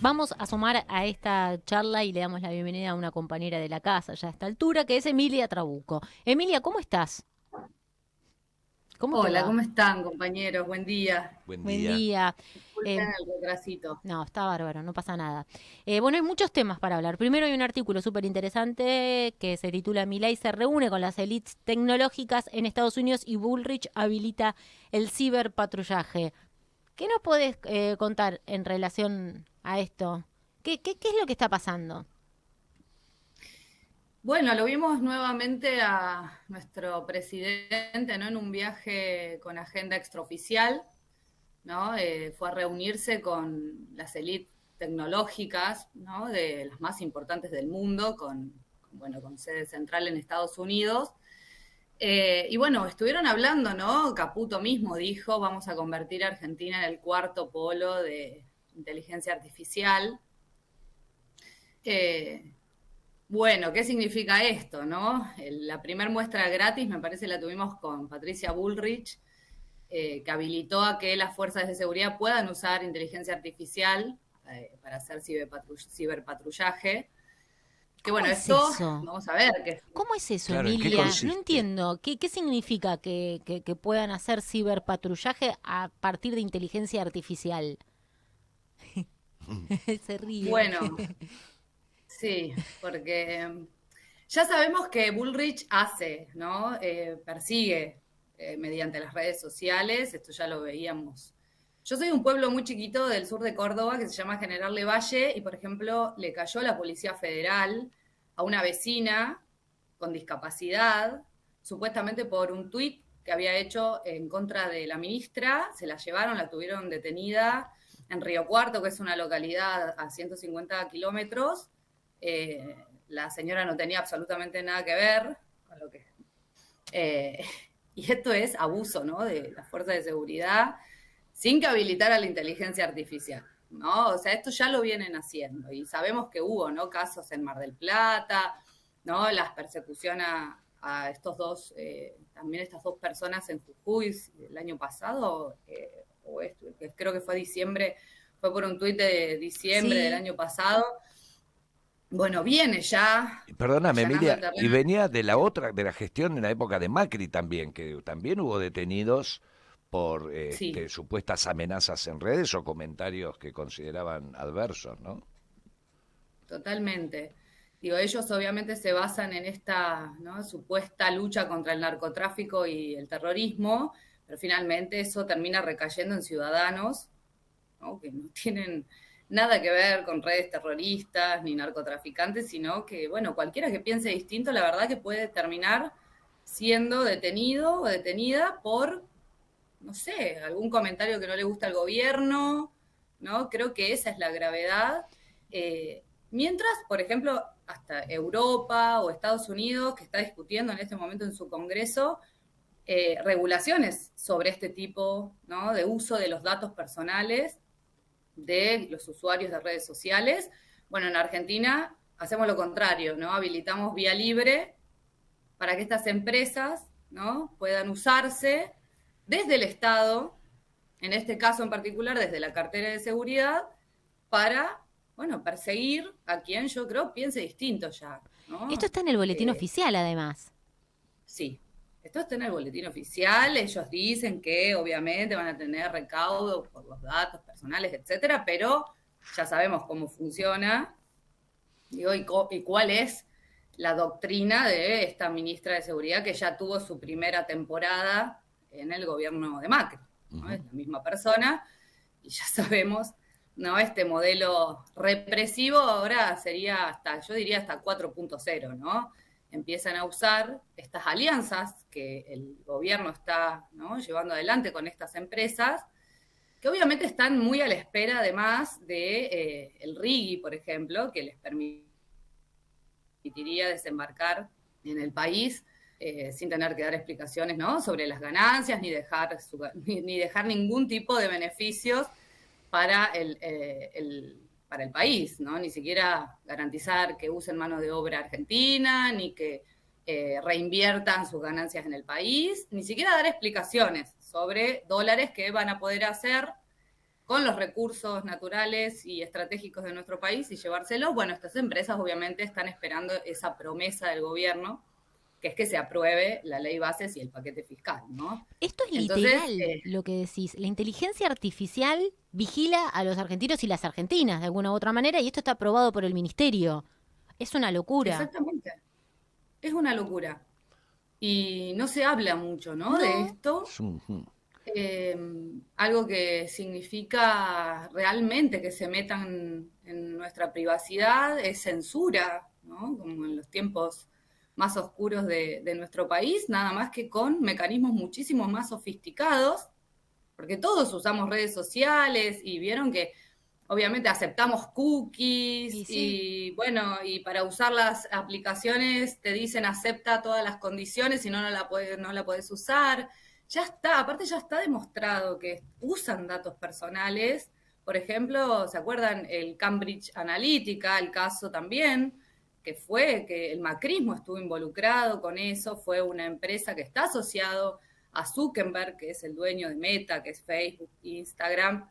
vamos a sumar a esta charla y le damos la bienvenida a una compañera de la casa ya a esta altura, que es Emilia Trabuco. Emilia, ¿cómo estás? ¿Cómo te Hola, va? ¿cómo están, compañeros? Buen día. Buen Buen día. día. Disculpen Eh, el retrasito. no, está bárbaro, no pasa nada. Bueno, hay muchos temas para hablar. Primero hay un artículo súper interesante que se titula Milei se reúne con las élites tecnológicas en Estados Unidos y Bullrich habilita el ciberpatrullaje. ¿Qué nos podés contar en relación a esto? ¿Qué es lo que está pasando? Bueno, lo vimos nuevamente a nuestro presidente, ¿no? En un viaje con agenda extraoficial, ¿no? Fue a reunirse con las élites tecnológicas, ¿no? De las más importantes del mundo, bueno, con sede central en Estados Unidos. Y bueno, estuvieron hablando, ¿no? Caputo mismo dijo, vamos a convertir a Argentina en el cuarto polo de inteligencia artificial. Eh, bueno, ¿qué significa esto, no? La primer muestra gratis, me parece, la tuvimos con Patricia Bullrich, que habilitó a que las fuerzas de seguridad puedan usar inteligencia artificial para hacer ciberpatrullaje. Que ¿Cómo bueno, es esto, eso? vamos a ver, que ¿Cómo es eso, Claro, ¿en qué Emilia? No consiste? entiendo. ¿Qué significa que puedan hacer ciberpatrullaje a partir de inteligencia artificial? Se ríe. bueno, sí, porque ya sabemos que Bullrich hace, ¿no? Persigue mediante las redes sociales, esto ya lo veíamos. Yo soy de un pueblo muy chiquito del sur de Córdoba que se llama General Valle y, por ejemplo, le cayó la Policía Federal a una vecina con discapacidad, supuestamente por un tuit que había hecho en contra de la ministra, se la llevaron, la tuvieron detenida en Río Cuarto, que es una localidad a 150 kilómetros. Eh, la señora no tenía absolutamente nada que ver con lo que... Eh, y esto es abuso, ¿no? De las fuerzas de seguridad sin que habilitar a la inteligencia artificial, ¿no? O sea, esto ya lo vienen haciendo y sabemos que hubo, ¿no? Casos en Mar del Plata, ¿no? Las persecuciones a estos dos, también estas dos personas en Jujuy el año pasado, o esto, que creo que fue diciembre, fue por un tuit de diciembre del Sí, año pasado. Bueno, viene ya Perdóname, allanando el Emilia, y terreno. venía de la otra, de la gestión en la época de Macri también, que también hubo detenidos por Sí, supuestas amenazas en redes o comentarios que consideraban adversos, ¿no? totalmente. Digo, ellos obviamente se basan en esta, ¿no? Supuesta lucha contra el narcotráfico y el terrorismo, pero finalmente eso termina recayendo en ciudadanos, ¿no? Que no tienen nada que ver con redes terroristas ni narcotraficantes, sino que, bueno, cualquiera que piense distinto, la verdad que puede terminar siendo detenido o detenida por, no sé, algún comentario que no le gusta al gobierno, ¿no? Creo que esa es la gravedad. Mientras, por ejemplo, hasta Europa o Estados Unidos, que está discutiendo en este momento en su Congreso, regulaciones sobre este tipo, ¿no? De uso de los datos personales de los usuarios de redes sociales. Bueno, en Argentina hacemos lo contrario, ¿no? Habilitamos vía libre para que estas empresas, ¿no? Puedan usarse desde el Estado, en este caso en particular desde la cartera de seguridad, para, bueno, perseguir a quien yo creo piense distinto ya, esto ¿no? está en el boletín Eh, oficial, además. sí, esto está en el boletín oficial, ellos dicen que obviamente van a tener recaudo por los datos personales, etcétera, pero ya sabemos cómo funciona, digo, y cuál es la doctrina de esta ministra de Seguridad que ya tuvo su primera temporada en el gobierno de Macri, ¿no? Ujú. Es la misma persona y ya sabemos, ¿no? Este modelo represivo ahora sería hasta, yo diría hasta 4.0, ¿no? Empiezan a usar estas alianzas que el gobierno está, ¿no? Llevando adelante con estas empresas, que obviamente están muy a la espera además de el RIGI, por ejemplo, que les permitiría desembarcar en el país sin tener que dar explicaciones, ¿no? Sobre las ganancias ni dejar ningún tipo de beneficios para para el país, ¿no? Ni siquiera garantizar que usen mano de obra argentina, ni que reinviertan sus ganancias en el país, ni siquiera dar explicaciones sobre dólares que van a poder hacer con los recursos naturales y estratégicos de nuestro país y llevárselos. Bueno, estas empresas obviamente están esperando esa promesa del gobierno, que es que se apruebe la ley bases y el paquete fiscal, ¿no? Esto es Entonces, literal lo que decís. La inteligencia artificial vigila a los argentinos y las argentinas de alguna u otra manera y esto está aprobado por el ministerio. Es una locura. exactamente, es una locura. Y no se habla mucho, ¿no? De No, esto. Ujú. eh, Algo que significa realmente que se metan en nuestra privacidad es censura, ¿no? Como en los tiempos más oscuros de nuestro país, nada más que con mecanismos muchísimo más sofisticados, porque todos usamos redes sociales y vieron que obviamente aceptamos cookies y sí. y bueno, y para usar las aplicaciones te dicen acepta todas las condiciones y no la puedes usar. Ya está, aparte ya está demostrado que usan datos personales. Por ejemplo, ¿se acuerdan el Cambridge Analytica, el caso también? Que fue que el macrismo estuvo involucrado con eso, fue una empresa que está asociado a Zuckerberg, que es el dueño de Meta, que es Facebook, Instagram,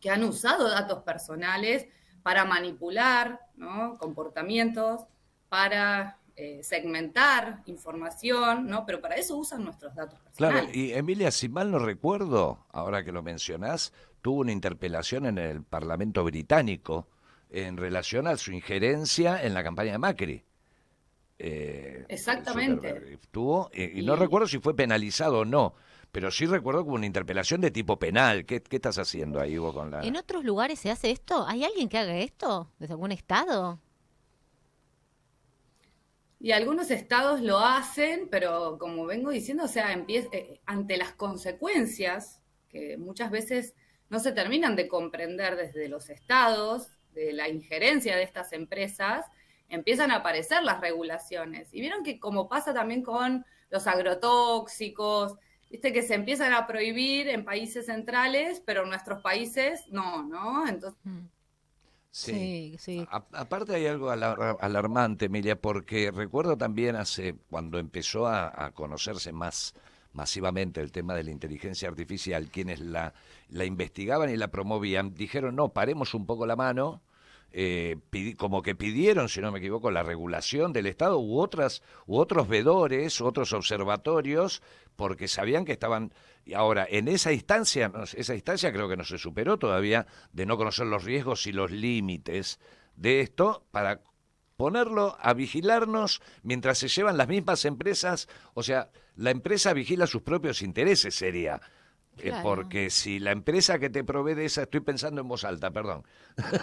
que han usado datos personales para manipular, ¿no? Comportamientos, para segmentar información, ¿no? Pero para eso usan nuestros datos Claro, personales. y Emilia, si mal no recuerdo, ahora que lo mencionás, tuvo una interpelación en el Parlamento británico en relación a su injerencia en la campaña de Macri. Exactamente. Zuckerberg tuvo, y no Y, recuerdo si fue penalizado o no, pero sí recuerdo como una interpelación de tipo penal. ¿Qué estás haciendo ahí vos con ¿En la...? otros lugares se hace esto? ¿Hay alguien que haga esto? ¿Desde algún estado? y algunos estados lo hacen, pero como vengo diciendo, o sea, ante las consecuencias que muchas veces no se terminan de comprender desde los estados, de la injerencia de estas empresas, empiezan a aparecer las regulaciones. Y vieron que como pasa también con los agrotóxicos, viste que se empiezan a prohibir en países centrales, pero en nuestros países no, ¿no? Entonces, Mm. Sí. Sí, sí. Aparte hay algo alarmante, Emilia, porque recuerdo también cuando empezó a conocerse más masivamente el tema de la inteligencia artificial, quienes la investigaban y la promovían, dijeron, no, paremos un poco la mano, como que pidieron, si no me equivoco, la regulación del Estado u otros vedores, otros observatorios, porque sabían que estaban. Y ahora, en esa instancia, esa instancia creo que no se superó todavía, de no conocer los riesgos y los límites de esto, para ponerlo a vigilarnos mientras se llevan las mismas empresas, o sea, la empresa vigila sus propios intereses, sería. Claro. Porque si la empresa que te provee de esa, estoy pensando en voz alta, perdón,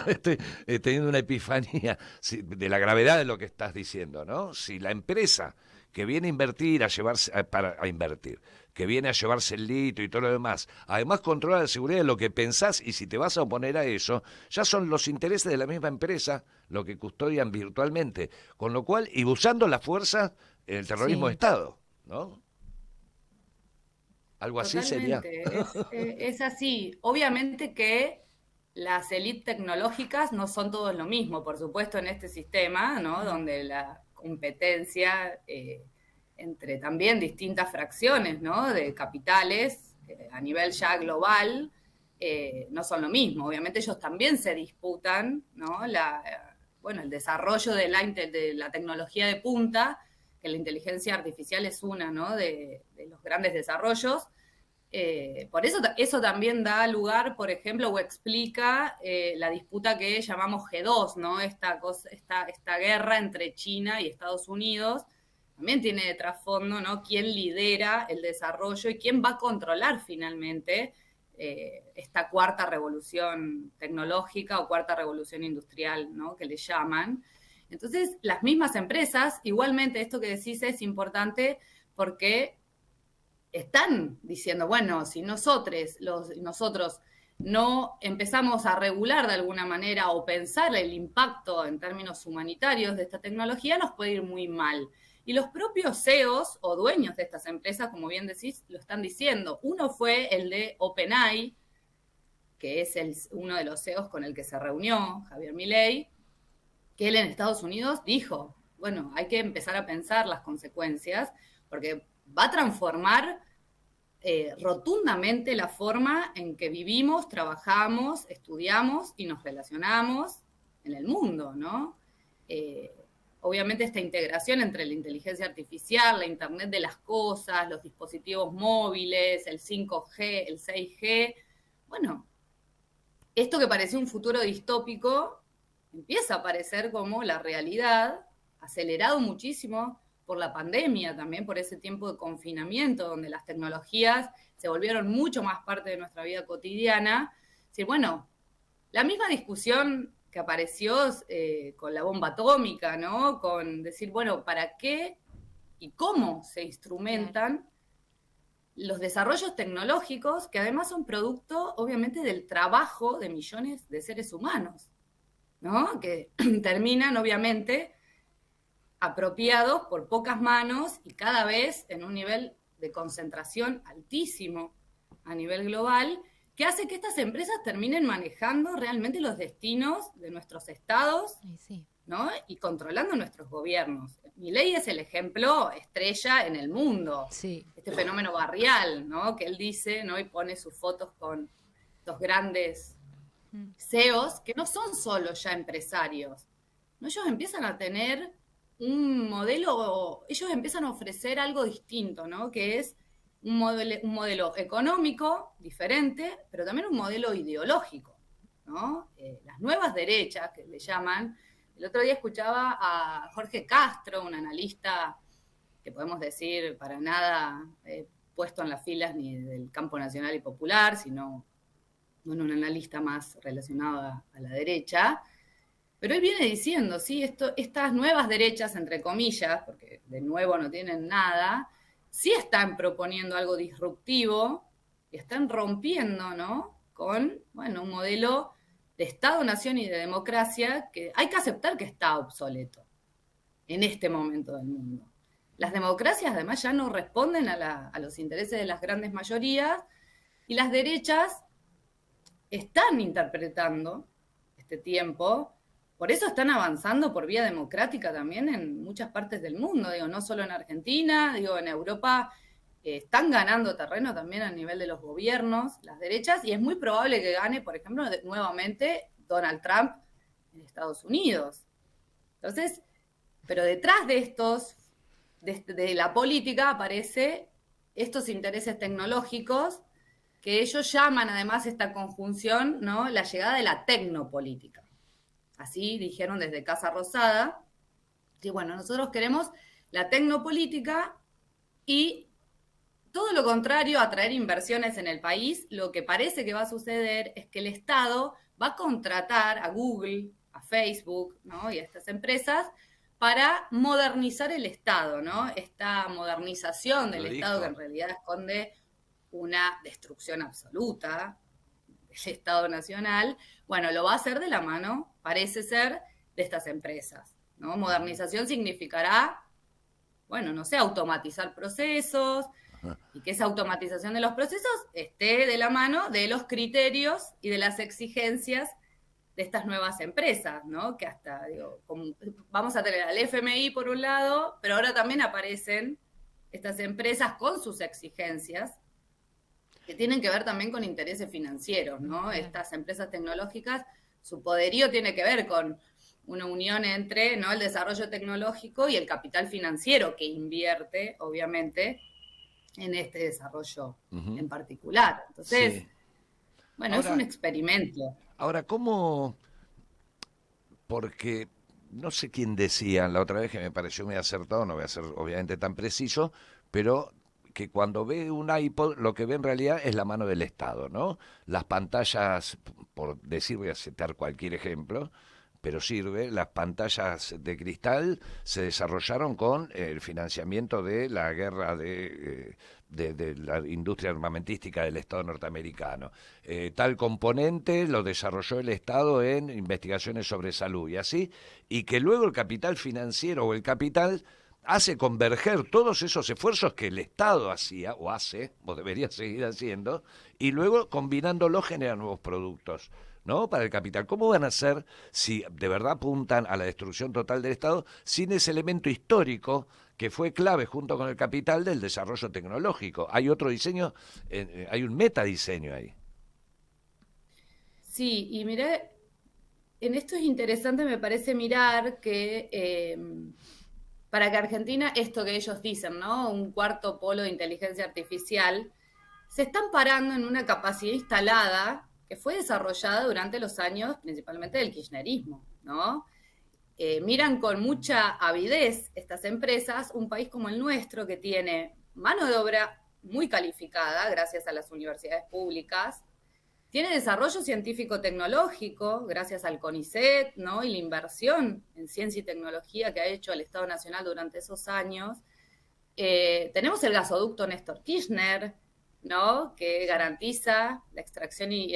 estoy teniendo una epifanía de la gravedad de lo que estás diciendo, ¿no? Si la empresa que viene a invertir, a llevarse, a invertir, que viene a llevarse el litio y todo lo demás, además controla la seguridad de lo que pensás y si te vas a oponer a eso, ya son los intereses de la misma empresa lo que custodian virtualmente, con lo cual, y usando la fuerza, el terrorismo de Sí. Estado, ¿no? Algo así sería. totalmente, es así. Obviamente que las élites tecnológicas no son todos lo mismo, por supuesto, en este sistema, ¿no? Mm. Donde la competencia entre también distintas fracciones, ¿no? De capitales a nivel ya global no son lo mismo. Obviamente ellos también se disputan, ¿no? Bueno, el desarrollo de la tecnología de punta, que la inteligencia artificial es una, ¿no? De los grandes desarrollos. Por eso eso también da lugar, por ejemplo, o explica la disputa que llamamos G2, ¿no? Esta guerra entre China y Estados Unidos. También tiene de trasfondo, ¿no? Quién lidera el desarrollo y quién va a controlar finalmente esta cuarta revolución tecnológica o cuarta revolución industrial, ¿no? Que le llaman. Entonces, las mismas empresas, igualmente esto que decís es importante porque están diciendo, bueno, si nosotros no empezamos a regular de alguna manera o pensar el impacto en términos humanitarios de esta tecnología, nos puede ir muy mal. Y los propios CEOs o dueños de estas empresas, como bien decís, lo están diciendo. Uno fue el de OpenAI, que es uno de los CEOs con el que se reunió Javier Milei, que él en Estados Unidos dijo, bueno, hay que empezar a pensar las consecuencias, porque va a transformar rotundamente la forma en que vivimos, trabajamos, estudiamos y nos relacionamos en el mundo, ¿no? Obviamente esta integración entre la inteligencia artificial, la Internet de las cosas, los dispositivos móviles, el 5G, el 6G, bueno, esto que parecía un futuro distópico empieza a parecer como la realidad, acelerado muchísimo por la pandemia, también por ese tiempo de confinamiento, donde las tecnologías se volvieron mucho más parte de nuestra vida cotidiana. Es decir, bueno, la misma discusión que apareció con la bomba atómica, ¿no? Con decir, bueno, ¿para qué y cómo se instrumentan los desarrollos tecnológicos, que además son producto, obviamente, del trabajo de millones de seres humanos, ¿no? Que terminan, obviamente, apropiados por pocas manos y cada vez en un nivel de concentración altísimo a nivel global, que hace que estas empresas terminen manejando realmente los destinos de nuestros estados, ¿no? Y controlando nuestros gobiernos. Milei es el ejemplo estrella en el mundo. Sí. Este fenómeno barrial, ¿no? Que él dice, ¿no? Y pone sus fotos con estos grandes CEOs, que no son solo ya empresarios, ¿no? Ellos empiezan a tener un modelo, ellos empiezan a ofrecer algo distinto, ¿no? Que es un modelo económico diferente, pero también un modelo ideológico, ¿no? Las nuevas derechas, que le llaman. El otro día escuchaba a Jorge Castro, un analista que podemos decir para nada puesto en las filas ni del campo nacional y popular, sino bueno, un analista más relacionado a la derecha. Pero él viene diciendo, ¿sí? Estas nuevas derechas, entre comillas, porque de nuevo no tienen nada, sí están proponiendo algo disruptivo y están rompiendo, ¿no? Con, bueno, un modelo de Estado-Nación y de democracia que hay que aceptar que está obsoleto en este momento del mundo. Las democracias además ya no responden a los intereses de las grandes mayorías y las derechas están interpretando este tiempo. Por eso están avanzando por vía democrática también en muchas partes del mundo, digo, no solo en Argentina, digo, en Europa están ganando terreno también a nivel de los gobiernos, las derechas, y es muy probable que gane, por ejemplo, nuevamente Donald Trump en Estados Unidos. Entonces, pero detrás de estos, de la política, aparece estos intereses tecnológicos que ellos llaman además esta conjunción, ¿no? La llegada de la tecnopolítica. Así dijeron desde Casa Rosada, que bueno, nosotros queremos la tecnopolítica y todo lo contrario, atraer inversiones en el país. Lo que parece que va a suceder es que el Estado va a contratar a Google, a Facebook, ¿no? Y a estas empresas para modernizar el Estado, ¿no? Esta modernización del Estado que en realidad esconde una destrucción absoluta del Estado Nacional, bueno, lo va a hacer de la mano, parece ser, de estas empresas, ¿no? Modernización significará, bueno, no sé, automatizar procesos y que esa automatización de los procesos esté de la mano de los criterios y de las exigencias de estas nuevas empresas, ¿no? Que hasta, digo, vamos a tener al FMI por un lado, pero ahora también aparecen estas empresas con sus exigencias que tienen que ver también con intereses financieros, ¿no? Estas empresas tecnológicas, su poderío tiene que ver con una unión entre, ¿no?, el desarrollo tecnológico y el capital financiero que invierte, obviamente, en este desarrollo en particular. Entonces, bueno, ahora, es un experimento. Ahora, ¿cómo? Porque no sé quién decía la otra vez, que me pareció muy acertado, no voy a ser obviamente tan preciso, pero que cuando ve un iPod, lo que ve en realidad es la mano del Estado, ¿no? Las pantallas, por decir, voy a citar cualquier ejemplo, pero sirve, las pantallas de cristal se desarrollaron con el financiamiento de la guerra de la industria armamentística del Estado norteamericano. Tal componente lo desarrolló el Estado en investigaciones sobre salud y así, y que luego el capital financiero o el capital hace converger todos esos esfuerzos que el Estado hacía, o hace, o debería seguir haciendo, y luego combinándolos genera nuevos productos. ¿no? Para el capital. ¿Cómo van a hacer si de verdad apuntan a la destrucción total del Estado sin ese elemento histórico que fue clave junto con el capital del desarrollo tecnológico? Hay otro diseño, hay un metadiseño ahí. Sí, y miré, en esto es interesante, me parece mirar que para que Argentina, esto que ellos dicen, ¿no? Un cuarto polo de inteligencia artificial, se están parando en una capacidad instalada que fue desarrollada durante los años principalmente del kirchnerismo, ¿no? Miran con mucha avidez estas empresas, un país como el nuestro que tiene mano de obra muy calificada gracias a las universidades públicas, tiene desarrollo científico-tecnológico gracias al CONICET, ¿no? Y la inversión en ciencia y tecnología que ha hecho el Estado Nacional durante esos años. Tenemos el gasoducto Néstor Kirchner, ¿no? Que garantiza la extracción y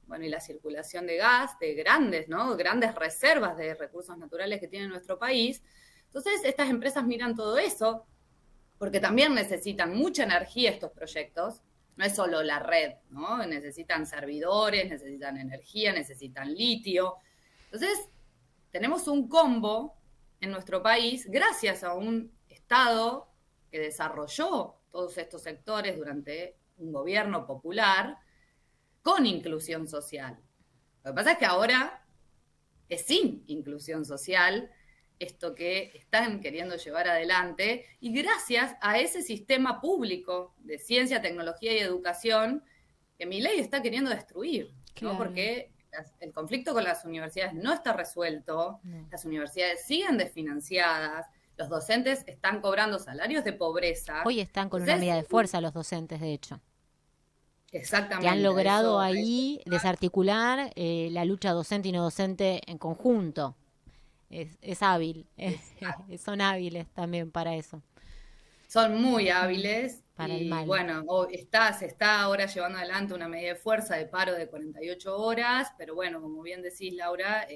la circulación de gas de grandes, ¿no? Grandes reservas de recursos naturales que tiene nuestro país. Entonces, estas empresas miran todo eso, porque también necesitan mucha energía estos proyectos. No es solo la red, ¿no? Necesitan servidores, necesitan energía, necesitan litio. Entonces, tenemos un combo en nuestro país gracias a un Estado que desarrolló todos estos sectores durante un gobierno popular con inclusión social. Lo que pasa es que ahora es sin inclusión social esto que están queriendo llevar adelante, y gracias a ese sistema público de ciencia, tecnología y educación que Milei está queriendo destruir, claro. ¿No? Porque el conflicto con las universidades no está resuelto, no. Las universidades siguen desfinanciadas, los docentes están cobrando salarios de pobreza. Hoy están con una medida de fuerza los docentes, de hecho. Exactamente. Que han logrado ahí desarticular la lucha docente y no docente en conjunto. Es hábil, son hábiles también para eso. Son muy hábiles. Para el mal. Bueno, se está ahora llevando adelante una medida de fuerza de paro de 48 horas, pero bueno, como bien decís, Laura,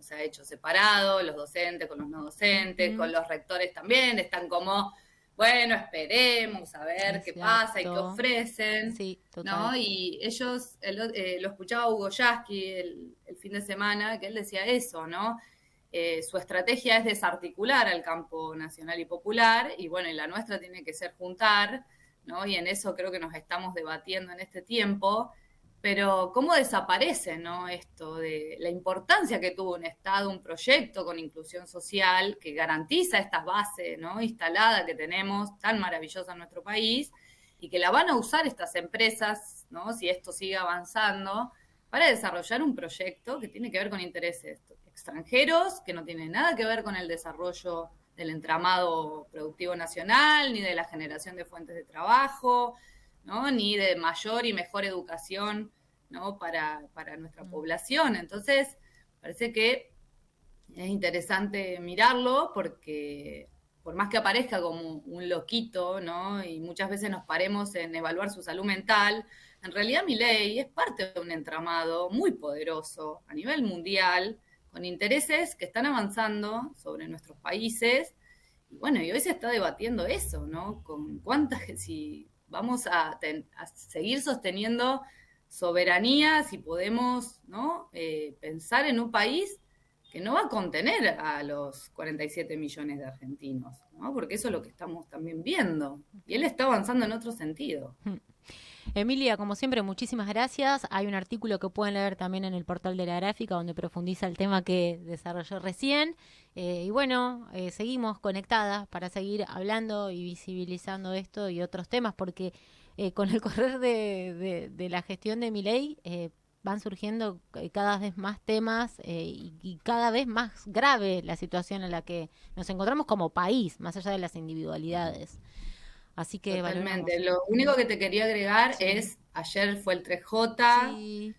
se ha hecho separado, los docentes con los no docentes, con los rectores también, están como, bueno, esperemos a ver qué pasa y qué ofrecen, sí, ¿no? Y ellos, lo escuchaba Hugo Yasky el fin de semana, que él decía eso, ¿no? Su estrategia es desarticular al campo nacional y popular, y bueno, y la nuestra tiene que ser juntar, ¿no? Y en eso creo que nos estamos debatiendo en este tiempo, pero ¿cómo desaparece, ¿no? Esto de la importancia que tuvo un Estado, un proyecto con inclusión social que garantiza estas bases, ¿no? Instaladas que tenemos, tan maravillosas en nuestro país, y que la van a usar estas empresas, ¿no? Si esto sigue avanzando, para desarrollar un proyecto que tiene que ver con intereses extranjeros, que no tiene nada que ver con el desarrollo del entramado productivo nacional, ni de la generación de fuentes de trabajo, ¿no? Ni de mayor y mejor educación, ¿no? para nuestra población. Entonces, parece que es interesante mirarlo, porque por más que aparezca como un loquito, ¿no? Y muchas veces nos paremos en evaluar su salud mental, en realidad Milei es parte de un entramado muy poderoso a nivel mundial, con intereses que están avanzando sobre nuestros países, y bueno, y hoy se está debatiendo eso, ¿no? Con cuántas, si vamos a seguir sosteniendo soberanía, si podemos, ¿no? Pensar en un país que no va a contener a los 47 millones de argentinos, ¿no? Porque eso es lo que estamos también viendo, y él está avanzando en otro sentido. Emilia, como siempre, muchísimas gracias. Hay un artículo que pueden leer también en el portal de La Gráfica, donde profundiza el tema que desarrolló recién. Y bueno, seguimos conectadas para seguir hablando y visibilizando esto y otros temas, porque con el correr de la gestión de Milei van surgiendo cada vez más temas y cada vez más grave la situación en la que nos encontramos como país, más allá de las individualidades. Así que totalmente. Lo único que te quería agregar es, ayer fue el 3J,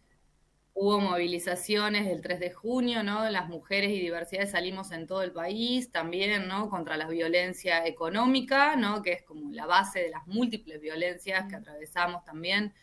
hubo movilizaciones del 3 de junio, ¿no? Las mujeres y diversidades salimos en todo el país, también, ¿no? Contra la violencia económica, ¿no? Que es como la base de las múltiples violencias que atravesamos también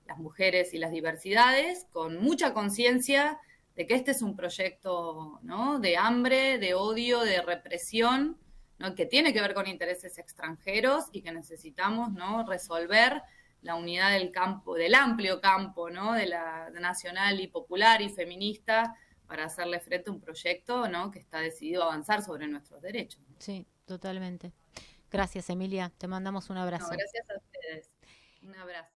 las mujeres y las diversidades, con mucha conciencia de que este es un proyecto, ¿no? De hambre, de odio, de represión, ¿no? Que tiene que ver con intereses extranjeros y que necesitamos, ¿no? Resolver la unidad del campo, del amplio campo, ¿no? De la nacional y popular y feminista, para hacerle frente a un proyecto, ¿no? Que está decidido a avanzar sobre nuestros derechos. Sí, totalmente. Gracias, Emilia. Te mandamos un No, abrazo. gracias a ustedes. Un abrazo.